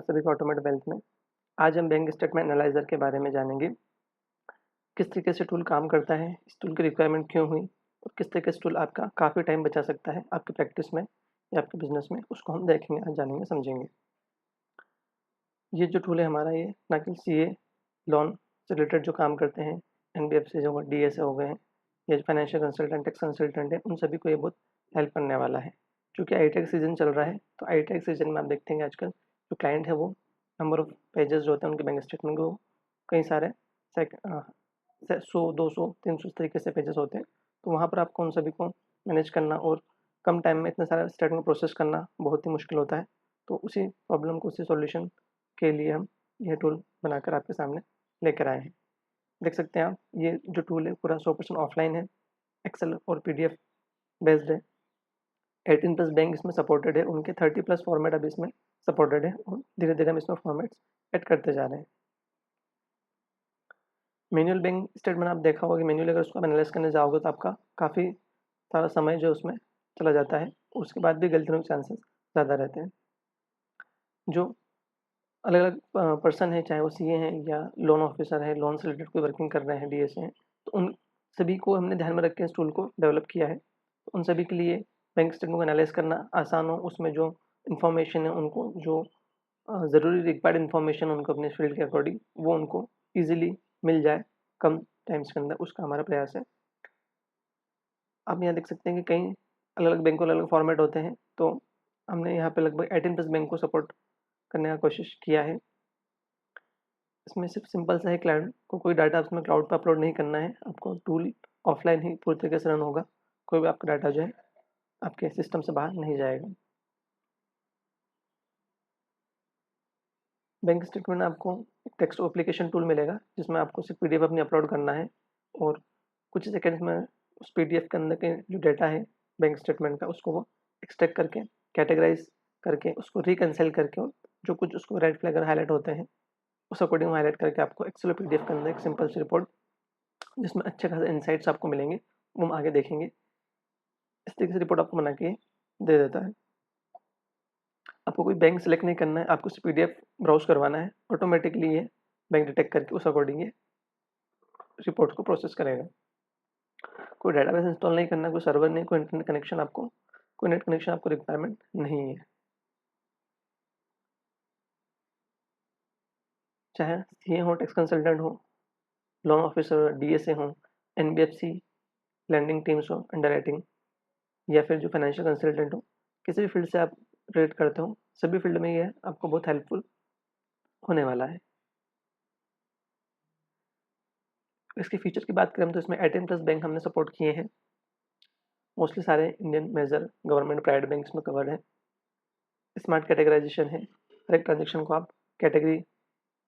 सभी का automatic wealth में। आज हम बैंक स्टेटमेंट एनालाइजर के बारे में जानेंगे। किस तरीके से टूल काम करता है, इस टूल की रिक्वायरमेंट क्यों हुई और किस तरीके से टूल आपका काफ़ी टाइम बचा सकता है आपकी प्रैक्टिस में या आपके बिजनेस में, उसको हम देखेंगे, आज जानेंगे, समझेंगे। ये जो टूल है हमारा, ये ना कि सीए लोन से रिलेटेड जो काम करते हैं, एनबीएफसी जो डीएसए हो गए हैं, या जो फाइनेंशियल कंसल्टेंट, टैक्स कंसल्टेंट है, उन सभी को ये बहुत हेल्प करने वाला है। क्योंकि आईटेक सीजन चल रहा है, तो आईटेक सीजन में आप देखते हैं आजकल जो क्लाइंट है वो नंबर ऑफ पेजेस जो होते हैं उनके बैंक स्टेटमेंट को कई सारे 100, 200, 300 इस तरीके से पेजेस होते हैं। तो वहाँ पर आपको उन सभी को मैनेज करना और कम टाइम में इतने सारे स्टेटमेंट प्रोसेस करना बहुत ही मुश्किल होता है। तो उसी प्रॉब्लम को, उसी सॉल्यूशन के लिए हम यह टूल बनाकर आपके सामने लेकर आए हैं। देख सकते हैं आप, ये जो टूल है पूरा 100% ऑफलाइन है, एक्सेल और पीडीएफ बेस्ड है। 18+ बैंक इसमें सपोर्टेड है, उनके 30+ फॉर्मेट अभी इसमें सपोर्टेड है और धीरे धीरे हम इसमें फॉर्मेट्स ऐड करते जा रहे हैं। मैनुअल बैंक स्टेटमेंट आप देखा होगा कि मैनुअली अगर उसको आप एनालाइज करने जाओगे तो आपका काफ़ी सारा समय जो उसमें चला जाता है, उसके बाद भी गलती होने के चांसेस ज़्यादा रहते हैं। जो अलग अलग पर्सन है, चाहे वो सीए हैं या लोन ऑफिसर है, लोन से रिलेटेड कोई वर्किंग कर रहे हैं, डीएसए हैं, तो उन सभी को हमने ध्यान में रख के इस टूल को डेवलप किया है। तो उन सभी के लिए बैंक स्टेटमेंट को एनालाइज करना आसान हो, उसमें जो इन्फॉर्मेशन है उनको, जो ज़रूरी रिक्वायर्ड इन्फॉर्मेशन उनको अपने फील्ड के अकॉर्डिंग वो उनको ईजिली मिल जाए कम टाइम्स के अंदर, उसका हमारा प्रयास है। आप यहाँ देख सकते हैं कि कई अलग अलग बैंकों अलग अलग फॉर्मेट होते हैं, तो हमने यहाँ पे लगभग 18+ बैंक को सपोर्ट करने का कोशिश किया है। इसमें सिर्फ सिंपल सा है, क्लाइंट को कोई डाटा उसमें क्लाउड पर अपलोड नहीं करना है, आपको टूल ऑफलाइन ही पूरी तरीके से रन होगा, कोई भी आपका डाटा जो है आपके सिस्टम से बाहर नहीं जाएगा। बैंक स्टेटमेंट आपको एक टेक्स्ट एप्लीकेशन टूल मिलेगा जिसमें आपको सिर्फ पीडीएफ अपनी अपलोड करना है और कुछ ही सेकंड्स में उस पीडीएफ के अंदर के जो डाटा है बैंक स्टेटमेंट का, उसको वो एक्सट्रैक्ट करके, कैटेगराइज करके, उसको रिकंसाइल करके, और जो कुछ उसको रेड फ्लैग हाईलाइट होते हैं उस अकॉर्डिंग हाईलाइट करके आपको एक्चुअल पीडीएफ के अंदर एक सिंपल सी रिपोर्ट जिसमें अच्छे खासे इंसाइट्स आपको मिलेंगे, वो हम आगे देखेंगे। इस तरीके से रिपोर्ट आपको बना के दे देता है। आपको कोई बैंक सेलेक्ट नहीं करना है, आपको सिर्फ पीडीएफ ब्राउज करवाना है, ऑटोमेटिकली ये बैंक डिटेक्ट करके उस अकॉर्डिंग ये रिपोर्ट को प्रोसेस करेगा। कोई डेटाबेस इंस्टॉल नहीं करना, कोई सर्वर नहीं, कोई इंटरनेट कनेक्शन आपको, कोई नेट कनेक्शन आपको रिक्वायरमेंट नहीं है। चाहे सीए हो, टैक्स कंसल्टेंट हो, लोन ऑफिसर, डीएसए हो, एनबीएफसी लैंडिंग टीम्स हो, अंडर राइटिंग, या फिर जो फाइनेंशियल कंसल्टेंट हो, किसी भी फील्ड से आप रिलेट करते हो, सभी फील्ड में ये आपको बहुत हेल्पफुल होने वाला है। इसके फीचर की बात करें तो इसमें 18+ बैंक हमने सपोर्ट किए हैं। मोस्टली सारे Indian major government private banks में कवर्ड है। स्मार्ट कैटेगराइजेशन है, हर एक ट्रांजेक्शन को आप कैटेगरी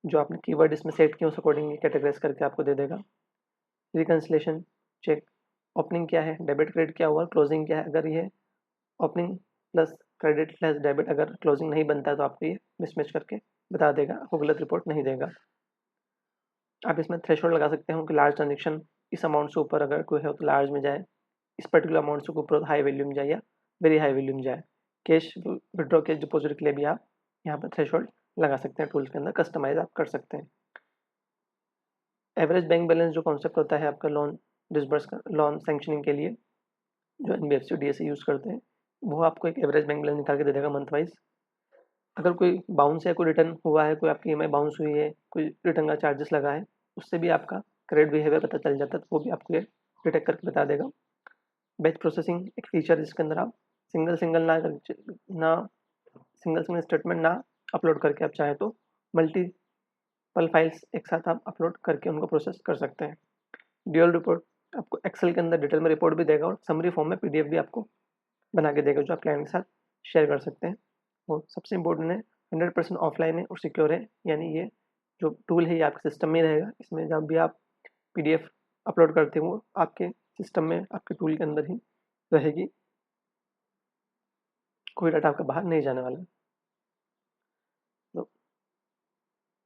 जो आपने कीवर्ड इसमें सेट किए उस अकॉर्डिंग कैटेगराइज करके आपको दे देगा। रिकन्सिलेशन चेक, ओपनिंग क्या है, डेबिट क्रेडिट क्या हुआ, क्लोजिंग क्या है, अगर ये opening plus credit plus debit अगर क्लोजिंग नहीं बनता है तो आपको ये मिसमैच करके बता देगा, आपको गलत रिपोर्ट नहीं देगा। आप इसमें थ्रेशोल्ड लगा सकते हो कि लार्ज ट्रांजेक्शन इस अमाउंट से ऊपर अगर कोई है तो लार्ज में जाए, इस पर्टिकुलर अमाउंट से ऊपर हाई वैल्यू में जाए या वेरी हाई वैल्यू में जाए। कैश विड्रॉ, कैश डिपॉजिट के लिए भी आप यहाँ पर थ्रेशोल्ड लगा सकते हैं, टूल्स के अंदर कस्टमाइज आप कर सकते हैं। एवरेज बैंक बैलेंस जो कॉन्सेप्ट होता है आपका लोन डिसबर्स का, लोन सैंक्शनिंग के लिए जो एनबीएफसी डीएसए यूज़ करते हैं, वो आपको एक एवरेज बैंक बैलेंस निकाल के दे देगा मंथ वाइज। अगर कोई बाउंस है, कोई रिटर्न हुआ है, कोई आपकी ईएमआई बाउंस हुई है, कोई रिटर्न का चार्जेस लगा है, उससे भी आपका क्रेडिट बिहेवियर पता चल जाता है, तो वो भी आपको ये डिटेक्ट करके बता देगा। बैच प्रोसेसिंग एक फीचर जिसके अंदर आप सिंगल सिंगल ना सिंगल सिंगल स्टेटमेंट ना अपलोड करके आप चाहें तो मल्टीपल फाइल्स एक साथ आप अपलोड करके उनको प्रोसेस कर सकते हैं। ड्यूअल रिपोर्ट आपको एक्सेल के अंदर डिटेल में रिपोर्ट भी देगा और समरी फॉर्म में पीडीएफ भी आपको बना के देगा, जो आप क्लाइंट के साथ शेयर कर सकते हैं। और सबसे इम्पोर्टेंट है 100% ऑफलाइन है और सिक्योर है, यानी ये जो टूल है ये आपके सिस्टम में रहेगा। इसमें जब भी आप पीडीएफ अपलोड करते हो वो आपके सिस्टम में, आपके टूल के अंदर ही रहेगी, कोई डाटा आपका बाहर नहीं जाने वाला। तो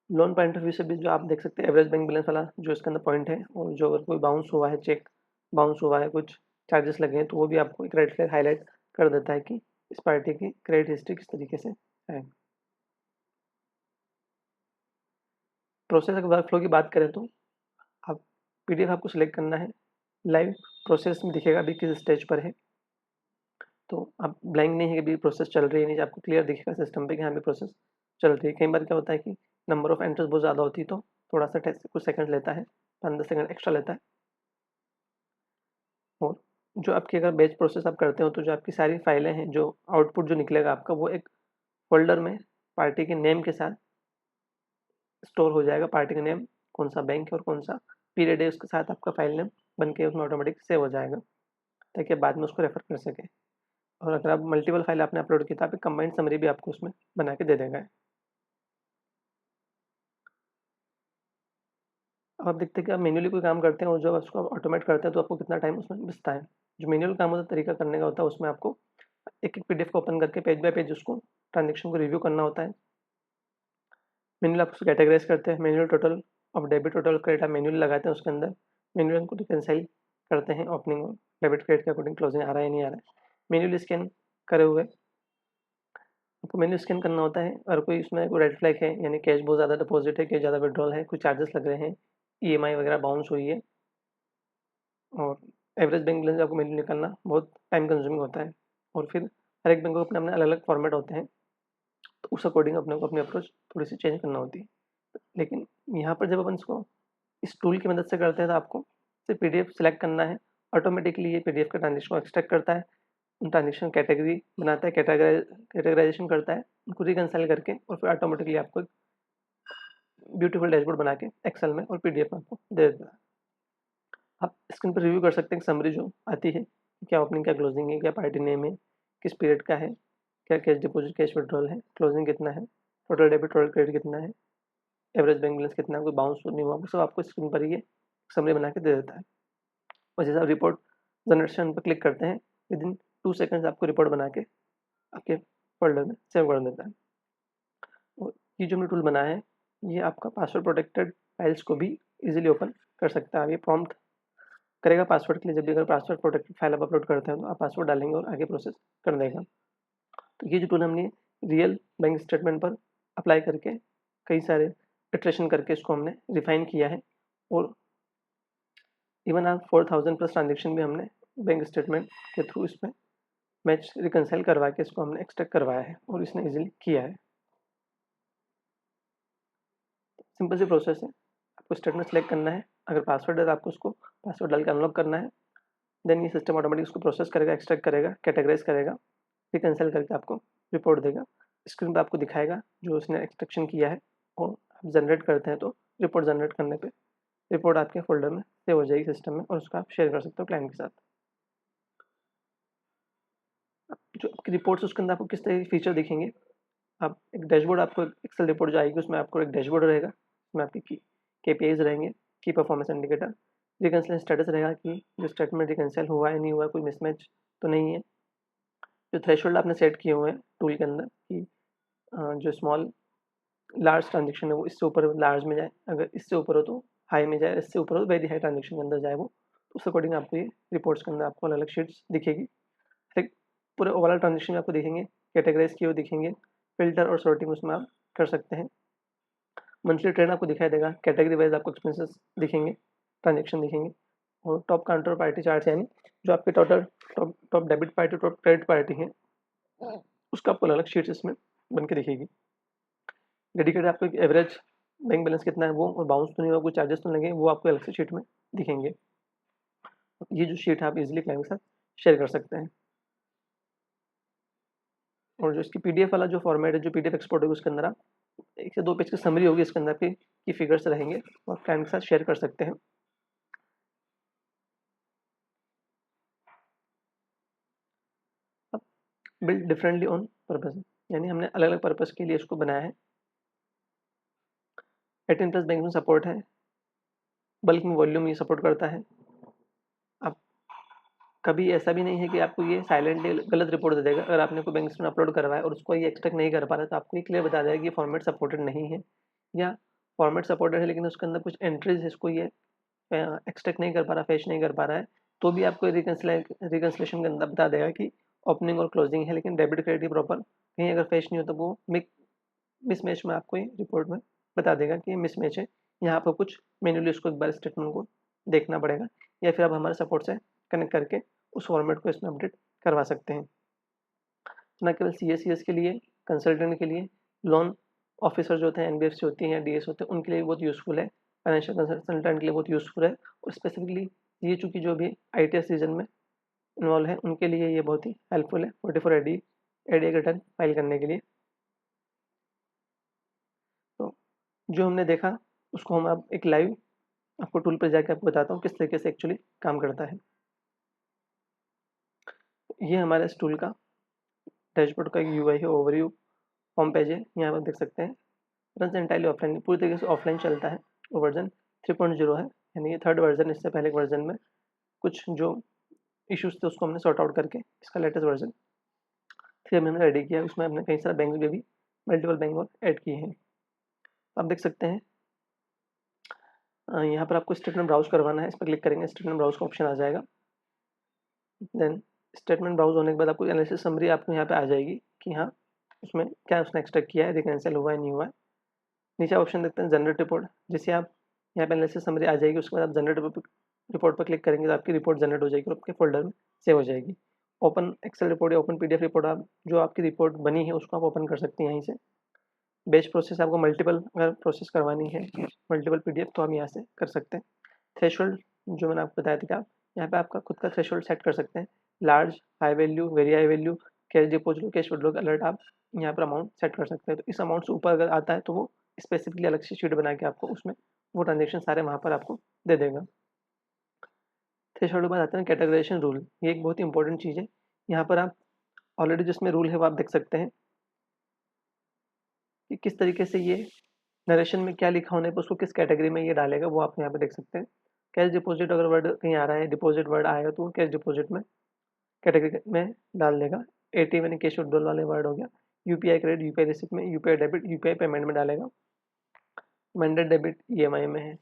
लोन पॉइंट ऑफ व्यू से भी जो आप देख सकते हैं एवरेज बैंक बैलेंस वाला जो इसके अंदर पॉइंट है, और जो अगर कोई बाउंस हुआ है, चेक बाउंस हुआ है, कुछ चार्जेस लगे हैं, तो वो भी आपको एक रेड फ्लैग हाईलाइट कर देता है कि इस पार्टी की क्रेडिट हिस्ट्री किस तरीके से है। प्रोसेस अगर वर्क फ्लो की बात करें तो आप PDF आपको सिलेक्ट करना है, लाइव प्रोसेस में दिखेगा अभी किस स्टेज पर है, तो आप ब्लैंक नहीं है कि अभी प्रोसेस चल रही है, नहीं आपको क्लियर दिखेगा सिस्टम पे कि हाँ अभी प्रोसेस चल रही है। कई बार क्या होता है कि नंबर ऑफ एंट्रीज बहुत ज़्यादा होती है तो थोड़ा सा कुछ सेकंड लेता है, 5-10 सेकंड एक्स्ट्रा लेता है। और जो आपकी अगर बैच प्रोसेस आप करते हो तो जो आपकी सारी फाइलें हैं, जो आउटपुट जो निकलेगा आपका, वो एक फोल्डर में पार्टी के नेम के साथ स्टोर हो जाएगा। पार्टी का नेम, कौन सा बैंक है और कौन सा पीरियड है, उसके साथ आपका फाइल नेम बन के उसमें ऑटोमेटिक सेव हो जाएगा, ताकि आप बाद में उसको रेफर कर सकें। और अगर आप मल्टीपल फाइल आपने अपलोड की तो आप एक कंबाइंड समरी भी आपको उसमें बना के दे देगा। अब आप देखते हैं कि आप मैन्युअली कोई काम करते हैं और जब उसको आप ऑटोमेट करते हैं तो आपको कितना टाइम उसमें बचता है। जो मैन्युअल काम होता है, तरीका करने का होता है, उसमें आपको एक एक PDF को ओपन करके पेज बाय पेज उसको ट्रांजेक्शन को रिव्यू करना होता है। मैन्युअल आप उसको कैटेगराइज करते हैं, मैन्युअल टोटल और डेबिट टोटल क्रेडिट आप मैन्युअल लगाते हैं, उसके अंदर मैन्युअल उनको रिकनसाइल करते हैं ओपनिंग और डेबिट क्रेडिट के अकॉर्डिंग क्लोजिंग आ रहा है नहीं आ रहा है। मैन्युअल स्कैन करे हुए आपको मैन्युअल स्कैन करना होता है। और कोई इसमें कोई रेड फ्लैग है, यानी कैश बहुत ज़्यादा डिपॉजिट है, कैश ज़्यादा विड्रॉल है, कुछ चार्जेस लग रहे हैं, EMI वगैरह बाउंस हुई है, और एवरेज बैंक बैलेंस आपको मैन्युअल निकालना बहुत टाइम कंज्यूमिंग होता है। और फिर हर एक बैंक को अपने अपने अलग अलग फॉर्मेट होते हैं, तो उस अकॉर्डिंग अपने को अपनी अप्रोच थोड़ी सी चेंज करना होती है। लेकिन यहाँ पर जब अपन इसको इस टूल की मदद से करते हैं तो आपको सिर्फ PDF सेलेक्ट करना है, ऑटोमेटिकली ये PDF के ट्रांजेक्शन को एक्सट्रैक्ट करता है, उन ट्रांजेक्शन कैटेगरी बनाता है, कैटेगराइजेशन करता है, उनको रिकनसाइल करके और फिर ऑटोमेटिकली आपको एक ब्यूटीफुल डैशबोर्ड बना के एक्सेल में और PDF में आपको दे देता है। आप स्क्रीन पर रिव्यू कर सकते हैं समरी जो आती है, क्या ओपनिंग, क्या क्लोजिंग है, क्या पार्टी नेम है, किस पीरियड का है, क्या कैश डिपॉजिट, कैश विड्रॉल है, क्लोजिंग कितना है, टोटल डेबिट टोटल क्रेडिट कितना है, एवरेज बैंक बैलेंस कितना है, कोई बाउंस नहीं हुआ, वो सब आपको स्क्रीन पर ही ये समरी बना के दे देता है। और जैसे आप रिपोर्ट जनरेशन पर क्लिक करते हैं, विदिन 2 सेकंड्स आपको रिपोर्ट बना के आपके फोल्डर में सेव कर देता है। और ये जो हमने टूल बनाया है, ये आपका पासवर्ड प्रोटेक्टेड फाइल्स को भी इजीली ओपन कर सकता है। ये प्रॉम्प्ट करेगा पासवर्ड के लिए, जब भी अगर पासवर्ड प्रोटेक्टेड फाइल आप अपलोड करते हैं तो आप पासवर्ड डालेंगे और आगे प्रोसेस कर देगा। तो ये जो टूल हमने रियल बैंक स्टेटमेंट पर अप्लाई करके कई सारे इटरेशन करके इसको हमने रिफाइन किया है। और इवन आप 4000 प्लस ट्रांजेक्शन भी हमने बैंक स्टेटमेंट के थ्रू इसमें मैच रिकनसाइल करवा के इसको हमने एक्सट्रैक्ट करवाया है और इसने इजीली किया है। सिंपल सी प्रोसेस है, आपको स्टेटमेंट सेलेक्ट करना है, अगर पासवर्ड है तो आपको उसको पासवर्ड डाल के अनलॉक करना है। देन ये सिस्टम ऑटोमेटिक उसको प्रोसेस करेगा, एक्सट्रैक्ट करेगा, कैटेगराइज करेगा, रिकनसाइल करके आपको रिपोर्ट देगा। स्क्रीन पर आपको दिखाएगा जो उसने एक्सट्रैक्शन किया है, और आप जनरेट करते हैं तो रिपोर्ट जनरेट करने पे रिपोर्ट आपके फोल्डर में सेव हो जाएगी सिस्टम में, और उसका आप शेयर कर सकते हो क्लाइंट के साथ। जो आपकी रिपोर्ट्स उसके अंदर आपको किस तरह के फीचर दिखेंगे, आप एक डैशबोर्ड, आपको एक्सेल रिपोर्ट जो आएगी उसमें आपको एक डैशबोर्ड रहेगा, उसमें आपकी KPIs रहेंगे, की परफॉर्मेंस इंडिकेटर, रिकनसिलेशन स्टेटस रहेगा कि जो स्टेटमेंट रिकनसाइल हुआ है नहीं हुआ, कोई मिसमैच तो नहीं है, जो थ्रेशोल्ड आपने सेट किए हुए हैं टूल के अंदर कि जो स्मॉल लार्ज ट्रांजेक्शन है वो इससे ऊपर लार्ज में जाए, अगर इससे ऊपर हो तो हाई में जाए, इससे ऊपर हो तो वेरी हाई ट्रांजेक्शन के अंदर जाए वो, तो उस अकॉर्डिंग आपको ये रिपोर्ट्स के अंदर आपको अलग अलग शीट्स दिखेगी। एक पूरे ओवरऑल ट्रांजेक्शन में आपको दिखेंगे, कैटेगराइज किए हुए दिखेंगे, फिल्टर और सॉर्टिंग उसमें आप कर सकते हैं। मंथली ट्रेंड आपको दिखाई देगा, कैटेगरी वाइज आपको एक्सपेंसेस दिखेंगे, ट्रांजेक्शन दिखेंगे, और टॉप काउंटर पार्टी चार्ट, यानी जो आपके total top top debit party, top credit party है, उसका आपको अलग शीट्स इसमें बन के दिखेगी। डेडिकेटेड आपको एवरेज बैंक बैलेंस कितना है वो, और बाउंस तो नहीं हुआ, कोई चार्जेस तो लगे, वो आपको अलग से शीट में दिखेंगे। ये जो शीट है आप इजीली क्लाइंट के साथ शेयर कर सकते हैं। और जो इसकी PDF वाला जो फॉर्मेट है, जो PDF एक्सपोर्ट होगी, उसके अंदर आप 1 से 2 पेज की समरी होगी, इसके अंदर आपके की फिगर्स रहेंगे और क्लाइंट के साथ शेयर कर सकते हैं। अब बिल्ड डिफरेंटली ऑन पर्पस, यानी हमने अलग अलग पर्पस के लिए इसको बनाया है। 18+ बैंक में सपोर्ट है, बल्क में वॉल्यूम ये सपोर्ट करता है। अब कभी ऐसा भी नहीं है कि आपको ये साइलेंटली गलत रिपोर्ट दे देगा, अगर आपने कोई बैंक स्टेटमेंट अपलोड करवाया और उसको ये एक्सट्रैक्ट नहीं कर पा रहा, तो आपको ये क्लियर बता देगा कि ये फॉर्मेट सपोर्टेड नहीं है, या फॉर्मेट सपोर्टेड है लेकिन उसके अंदर कुछ एंट्रीज है, इसको ये एक्सट्रैक्ट नहीं कर पा रहा, फेच नहीं कर पा रहा है, तो भी आपको रिकन्सिलेशन के अंदर बता देगा कि ओपनिंग और क्लोजिंग है, लेकिन डेबिट क्रेडिट प्रॉपर कहीं अगर फेच नहीं हो तो वो मिसमैच में आपको ये रिपोर्ट में बता देगा कि ये मिसमैच है, यहाँ पर कुछ मैन्युअली उसको एक बार स्टेटमेंट को देखना पड़ेगा, या फिर आप हमारे सपोर्ट से कनेक्ट करके उस फॉर्मेट को इसमें अपडेट करवा सकते हैं। न केवल CA/CS के लिए, कंसल्टेंट के लिए, लोन ऑफिसर जो होते हैं, NBFC होती हैं या DS होते हैं, उनके लिए बहुत यूज़फुल है। फाइनेंशियल कंसल्टेंट के लिए बहुत यूज़फुल है, और स्पेसिफिकली ये चूँकि जो भी ITS रीजन में इन्वॉल्व है उनके लिए ये बहुत ही हेल्पफुल है 44 ADA रिटर्न फाइल करने के लिए। तो जो हमने देखा उसको हम अब एक लाइव आपको टूल पर जाके आपको बताता हूँ किस तरीके से एक्चुअली काम करता है। ये हमारे इस टूल का डैशबोर्ड का एक UI है, ओवरव्यू होम पेज है। यहाँ पर देख सकते हैं रन एंटायरली ऑफलाइन, पूरी तरीके से ऑफलाइन चलता है। और वर्जन 3.0 है, यानी ये 3rd वर्जन। इससे पहले वर्जन में कुछ जो इश्यूज थे उसको हमने सॉर्ट आउट करके इसका लेटेस्ट वर्जन 3 हमने रेडी किया। उसमें हमने कई सारे बैंक भी मल्टीपल बैंक और ऐड किए हैं। आप देख सकते हैं यहाँ पर आपको स्टेटमेंट ब्राउज करवाना है, इस पर क्लिक करेंगे, स्टेटमेंट ब्राउज का ऑप्शन आ जाएगा। देन स्टेटमेंट ब्राउज होने के बाद आपको एनालिसिस समरी आपको यहाँ पे आ जाएगी कि हाँ उसमें क्या उसने एक्सट्रैक्ट किया है, रिकैंसिल हुआ है नहीं हुआ है। नीचे ऑप्शन देखते हैं जनरेट रिपोर्ट, जिसे आप यहाँ पे एनालिसिस समरी आ जाएगी। उसके बाद आप जनरेट रिपोर्ट पर क्लिक करेंगे तो आपकी रिपोर्ट जनरेट हो जाएगी और आपके फोल्डर में सेव हो जाएगी। ओपन एक्सेल रिपोर्ट या ओपन PDF रिपोर्ट, आप जो आपकी रिपोर्ट बनी है उसको आप ओपन कर सकते हैं यहीं से। बैच प्रोसेस आपको मल्टीपल अगर प्रोसेस करवानी है, मल्टीपल PDF, तो हम यहाँ से कर सकते हैं। थ्रेशोल्ड जो मैंने आपको बताया था कि आप यहाँ पे आपका खुद का थ्रेशोल्ड सेट कर सकते हैं। Large, high value, very high value, cash deposit, cash withdraw का अलर्ट आप यहाँ पर अमाउंट सेट कर सकते हैं। तो इस अमाउंट से ऊपर अगर आता है तो वो स्पेसिफिकली अलग से शीट बना के आपको उसमें वो ट्रांजेक्शन सारे वहाँ पर आपको दे देगा। थ्रेशोल्ड के बाद आते हैं कैटेगराइजेशन रूल। ये एक बहुत ही इंपॉर्टेंट चीज़ है। यहाँ पर आप ऑलरेडी जिसमें रूल है वो आप देख सकते हैं कि किस तरीके से ये नरेशन में क्या लिखा होने पर उसको किस कैटेगरी में ये डालेगा, वो आप यहाँ पे देख सकते हैं। कैश डिपॉजिट अगर वर्ड कहीं आ रहा है, डिपॉजिट वर्ड आएगा तो वो कैश डिपॉजिट में कैटेगरी में डाल देगा। ATM यानी कैश विड्रॉल वाले वर्ड हो गया। UPI क्रेडिट, UPI रिसिप्ट में, UPI डेबिट, UPI पेमेंट में डालेगा। मैंडेड डेबिट EMI में है।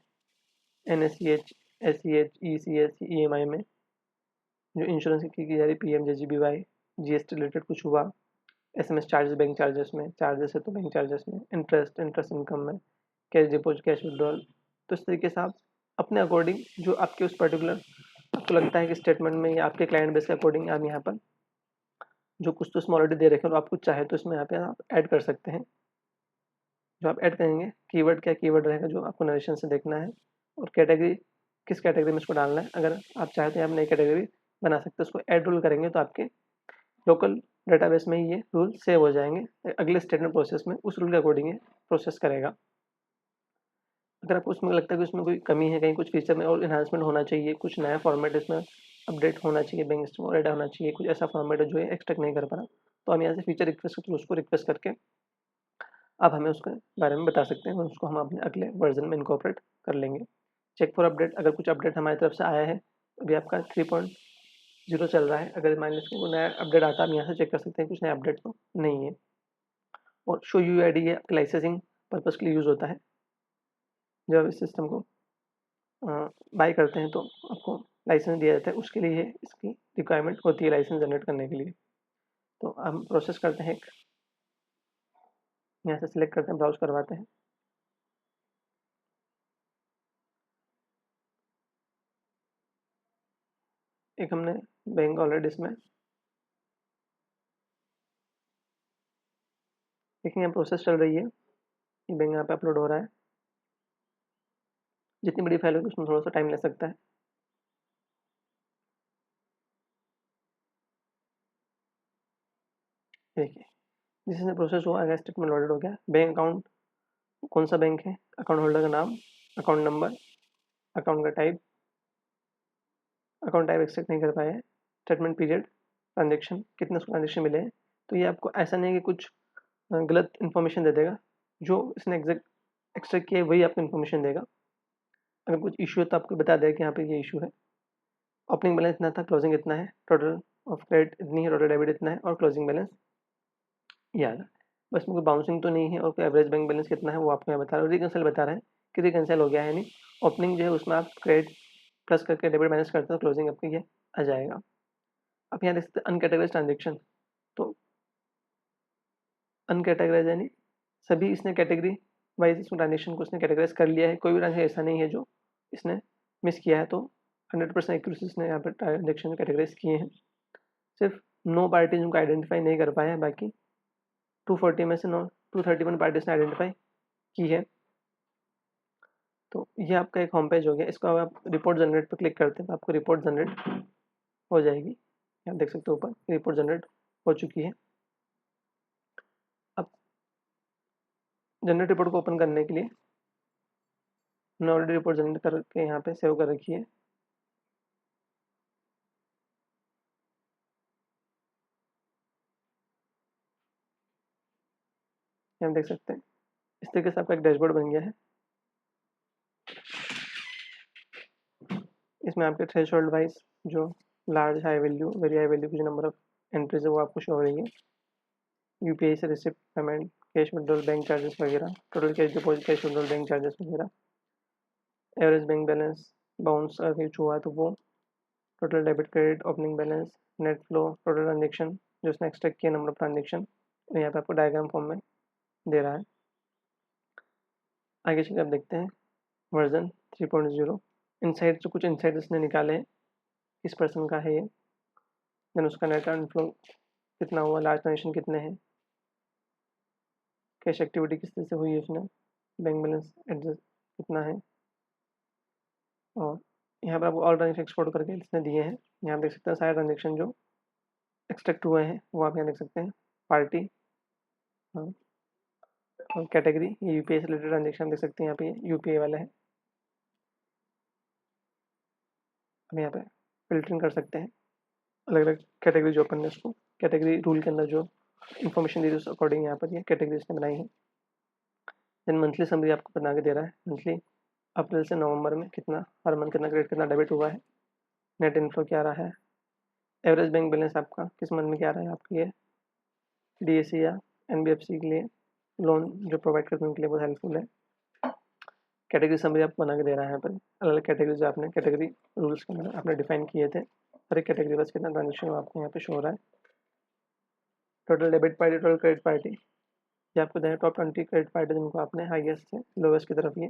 NSCH, SCH, ECS EMI में। जो इंश्योरेंस की जा रही PMJGBY, GST रिलेटेड कुछ हुआ, SMS चार्जेस, बैंक चार्जेस में, चार्जेस है तो बैंक चार्जेस में, इंटरेस्ट इनकम में, कैश डिपॉजिट, कैश विड्रॉल। तो इस तरीके से आप अपने अकॉर्डिंग जो आपके उस पर्टिकुलर आपको लगता है कि स्टेटमेंट में या आपके क्लाइंट बेस के अकॉर्डिंग आप यहाँ पर जो कुछ तो इसमें ऑलरेडी दे रखे हैं और आप कुछ चाहे तो इसमें यहाँ पे आप ऐड कर सकते हैं। जो आप ऐड करेंगे कीवर्ड क्या कीवर्ड रहेगा जो आपको नरेशन से देखना है, और कैटेगरी किस कैटेगरी में इसको डालना है। अगर आप चाहे तो यहाँ पर नई कैटेगरी बना सकते हैं। उसको ऐड रूल करेंगे तो आपके लोकल डेटाबेस में ही ये रूल सेव हो जाएंगे। अगले स्टेटमेंट प्रोसेस में उस रूल के अकॉर्डिंग ये प्रोसेस करेगा। अगर आपको उसमें लगता है कि उसमें कोई कमी है, कहीं कुछ फीचर में और इन्हांसमेंट होना चाहिए, कुछ नया फॉर्मेट इसमें अपडेट होना चाहिए, बैंक स्टेटमेंट और ऐड होना चाहिए, कुछ ऐसा फॉर्मेट है जो ये एक्सट्रैक्ट नहीं कर पा रहा, तो हम यहाँ से फीचर रिक्वेस्ट करके उसको रिक्वेस्ट करके आप हमें उसके बारे में बता सकते हैं और उसको हम अपने अगले वर्जन में इनकॉर्पोरेट कर लेंगे। चेक फॉर अपडेट, अगर कुछ अपडेट हमारी तरफ से आया है, अभी आपका 3.0 चल रहा है, अगर मान लीजिए कोई नया अपडेट आता है, हम यहाँ से चेक कर सकते हैं कुछ नया अपडेट तो नहीं है। और शो UID ये लाइसेंसिंग पर्पज़ के लिए यूज़ होता है। जब आप इस सिस्टम को बाय करते हैं तो आपको लाइसेंस दिया जाता है, उसके लिए इसकी रिक्वायरमेंट होती है लाइसेंस जनरेट करने के लिए। तो हम प्रोसेस करते हैं, यहाँ से सिलेक्ट करते हैं, ब्राउज करवाते हैं। एक हमने बैंक ऑलरेडी इसमें देखिए यहाँ प्रोसेस चल रही है, ये बैंक यहाँ पे अपलोड हो रहा है। जितनी बड़ी फाइल होगी उसमें थोड़ा सा टाइम लग सकता है। देखिए जिसने प्रोसेस हुआ आगे स्टेटमेंट लोडेड हो गया। बैंक अकाउंट कौन सा बैंक है, अकाउंट होल्डर का नाम, अकाउंट नंबर, अकाउंट का टाइप, अकाउंट टाइप एक्सेप्ट नहीं कर पाए हैं, स्टेटमेंट पीरियड, ट्रांजेक्शन कितने ट्रांजेक्शन मिले हैं। तो ये आपको ऐसा नहीं है कि कुछ गलत इन्फॉर्मेशन दे देगा, जो इसने एग्जैक्ट एक्सट्रैक्ट किया है वही आपको इन्फॉर्मेशन देगा। अगर कुछ इशू है तो आपको बता देगा कि यहाँ पे ये इशू है। ओपनिंग बैलेंस इतना था, क्लोजिंग इतना है, टोटल ऑफ क्रेडिट इतनी है, टोटल डेबिट इतना है और क्लोजिंग बैलेंस ये आ रहा है। बस में कोई बाउंसिंग तो नहीं है और कोई एवरेज बैंक बैलेंस कितना है वो आपको यहाँ बता रहा है। रिकंसिल बता रहे हैं कि रिकंसिल हो गया है, यानी ओपनिंग जो है उसमें आप क्रेडिट प्लस करके डेबिट माइनस करते हो, क्लोजिंग आपकी ये आ जाएगा। आप यहाँ देख सकते हैं अनकैटेगराइज ट्रांजेक्शन। तो अनकैटेगराइज यानी सभी इसने कैटेगरी वाइज इसमें ट्रांजेक्शन को इसने कैटेगराइज कर लिया है। कोई भी ट्रांजेक्शन ऐसा नहीं है जो इसने मिस किया है, तो 100% एक्यूरेसी इसने यहाँ पर ट्रांजेक्शन कैटेगराइज किए हैं। सिर्फ नो पार्टी जिनको आइडेंटिफाई नहीं कर पाए हैं, बाकी 240 में से 231 पार्टीज ने आइडेंटिफाई की है। तो ये आपका एक होम पेज हो गया। इसको आप रिपोर्ट जनरेट पर क्लिक करते हैं तो आपको रिपोर्ट जनरेट हो जाएगी। आप देख सकते हो ऊपर रिपोर्ट जनरेट हो चुकी है। अब जनरेट रिपोर्ट को ओपन करने के लिए मैंने ऑलरेडी रिपोर्ट जनरेट करके यहाँ पे सेव कर रखी है। यहाँ देख सकते हैं इस तरीके से आपका एक डैशबोर्ड बन गया है। इसमें आपके थ्रेशोल्ड वाइज जो large, high value, very high value की जो नंबर ऑफ एंट्रीज है वो आपको शो हो रही है। यूपीआई से receipt, payment, cash withdrawal, bank charges वगैरह, total cash deposit, cash withdrawal, bank charges वगैरह, एवरेज बैंक बैलेंस, बाउंस अगर कुछ हुआ तो वो, total debit credit, opening balance, net flow, total transaction जो उसने एक्सट्रैक्ट किया, नंबर ऑफ ट्रांजेक्शन, यहाँ पे आपको डायग्राम फॉर्म में दे रहा है। आगे चलिए आप देखते हैं वर्जन 3.0। इनसाइट जो कुछ इनसाइट इसने निकाले हैं, किस पर्सन का है ये, देन उसका नेट इनफ्लो कितना हुआ, लार्ज ट्रांजेक्शन कितने हैं, कैश एक्टिविटी किस तरह से हुई है उसने, बैंक बैलेंस एडजस्ट कितना है, और यहाँ पर आपको ऑल ट्रांजेक्शन एक्सपोर्ट करके इसने दिए हैं। यहाँ देख सकते हैं सारे ट्रांजेक्शन जो एक्सट्रैक्ट हुए हैं वो आप यहाँ देख सकते हैं। पार्टी, हाँ, और कैटेगरी, ये यूपीआई से रिलेटेड ट्रांजेक्शन देख सकते हैं, यहाँ पे यूपीआई वाला है। हम यहाँ पे फिल्टरिंग कर सकते हैं अलग अलग कैटेगरी जो अपन ने उसको कैटेगरी रूल के अंदर जो इन्फॉर्मेशन दी थी उस अकॉर्डिंग यहाँ पर ये कैटेगरी इसने बनाई है। देन मंथली समरी आपको बना के दे रहा है, मंथली अप्रैल से नवंबर में कितना, हर मंथ कितना क्रेडिट कितना डेबिट हुआ है, नेट इनफ्लो क्या रहा है, एवरेज बैंक बैलेंस आपका किस मंथ में क्या रहा है, आपकी ये डीएसी या एनबीएफसी के लिए लोन जो प्रोवाइड करते हैं उनके लिए बहुत हेल्पफुल है। कैटेगरी समरी आपको बना के दे रहा है यहाँ पर, अलग अलग कैटेगरी जो आपने कैटेगरी रूल्स के अंदर आपने डिफाइन किए थे, हर एक कैटेगरी बस कितना ट्रांजेक्शन आपको यहाँ पे शो हो रहा है। Total debit party, total credit party, ये आपको दें टॉप 20 क्रेडिट पार्टी जिनको आपने हाईएस्ट से लोवेस्ट की तरफ ये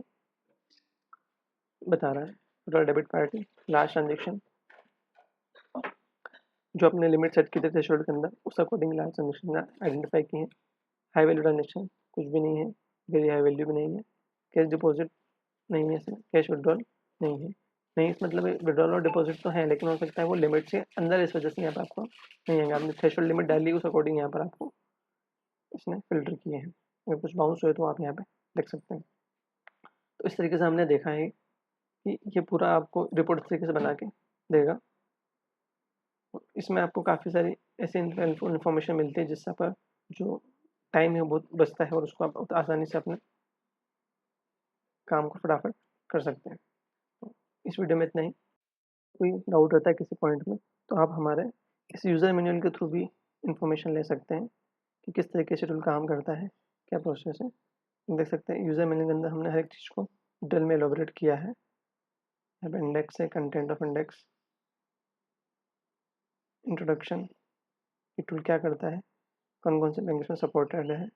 बता रहा है। Total debit party, last transaction जो अपने लिमिट सेट की थी थ्रेशोल्ड के अंदर उस अकॉर्डिंग लास्ट ट्रांजेक्शन आइडेंटिफाई किए हैं। हाई वैल्यू ट्रांजेक्शन कुछ भी नहीं है, वेरी हाई वैल्यू भी नहीं है, कैश डिपॉजिट नहीं है, इसमें कैश विड्रॉल नहीं है। नहीं इस मतलब विड्रॉल और डिपॉजिट तो है लेकिन हो सकता है वो लिमिट से अंदर, इस वजह से यहाँ पर आपको नहीं है। आपने थ्रेशोल्ड लिमिट डाली उस अकॉर्डिंग यहाँ पर आपको इसने फिल्टर किए हैं। अगर कुछ बाउंस हुए तो आप यहाँ पे देख सकते हैं। तो इस तरीके से हमने देखा है कि ये पूरा आपको रिपोर्ट इस तरीके से बना के देगा। इसमें आपको काफ़ी सारी ऐसी इन्फॉर्मेशन मिलती है जिससे आपका जो टाइम है बहुत बचता है और उसको आप आसानी से अपने काम को फटाफट कर सकते हैं। तो इस वीडियो में इतना ही। कोई डाउट रहता है किसी पॉइंट में तो आप हमारे इस यूज़र मैनुअल के थ्रू भी इंफॉर्मेशन ले सकते हैं कि किस तरीके से टूल काम करता है, क्या प्रोसेस है। देख सकते हैं यूज़र मैनुअल के अंदर हमने हर एक चीज़ को डिटेल में एलोबरेट किया है। यहाँ पे इंडेक्स है, कंटेंट ऑफ इंडेक्स, इंट्रोडक्शन, ये टूल क्या करता है, कौन कौन से लैंग्वेज में सपोर्टेड है,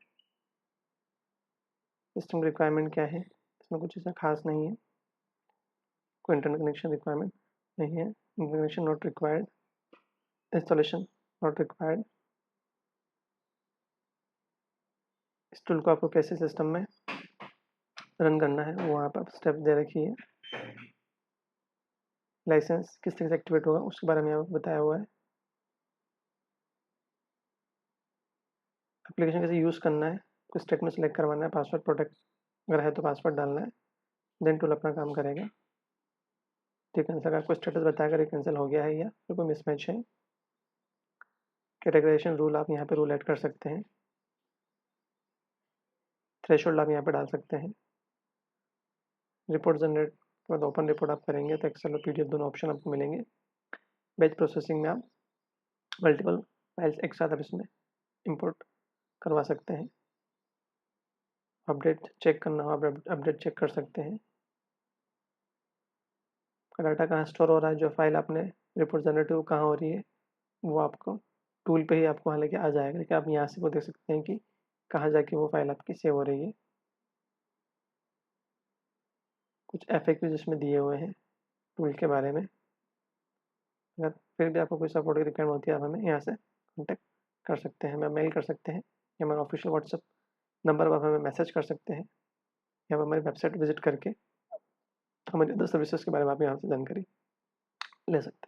सिस्टम रिक्वायरमेंट क्या है, इसमें कुछ ऐसा खास नहीं है, कोई इंटरनेट कनेक्शन रिक्वायरमेंट नहीं है, internet not required, installation not required. इस टूल को आपको कैसे सिस्टम में रन करना है वो वहाँ पर स्टेप दे रखी है। लाइसेंस किस तरह से एक्टिवेट होगा उसके बारे में यहाँ बताया हुआ है। एप्लीकेशन कैसे यूज़ करना है, कुछ स्टेटमेंट सेलेक्ट करवाना है, पासवर्ड प्रोटेक्ट अगर है तो पासवर्ड डालना है, देन टूल अपना काम करेगा। ठीक है, अगर आपको स्टेटस बताया अगर कैंसिल हो गया है या फिर कोई मिसमैच है। कैटेगराइजेशन रूल आप यहाँ पे रूल ऐड कर सकते हैं। थ्रेशोल्ड आप यहाँ पे डाल सकते हैं। रिपोर्ट जनरेट के बाद ओपन रिपोर्ट आप करेंगे तो एक्सेल और पीडीएफ दोनों ऑप्शन आपको मिलेंगे। बैच प्रोसेसिंग में आप मल्टीपल फाइल्स एक साथ आप इसमें इंपोर्ट करवा सकते हैं। अपडेट चेक करना हो आप अपडेट चेक कर सकते हैं। डाटा कहाँ स्टोर हो रहा है, जो फाइल आपने रिपोर्ट जनरेट वो कहाँ हो रही है वो आपको टूल पे ही आपको हालांकि आ जाएगा, लेकिन आप यहाँ से वो देख सकते हैं कि कहाँ जाके वो फाइल आपकी सेव हो रही है। कुछ FAQ जिसमें दिए हुए हैं टूल के बारे में। अगर फिर भी आपको कोई सपोर्ट की रिक्वायरमेंट होती है, आप हमें यहाँ से कॉन्टैक्ट कर सकते हैं, हमें मेल कर सकते हैं या हमारा ऑफिशियल व्हाट्सएप नंबर पर आप हमें मैसेज कर सकते हैं या आप हमारी वेबसाइट विजिट करके हमारी अदर सर्विसेज के बारे में आप यहाँ से जानकारी ले सकते हैं।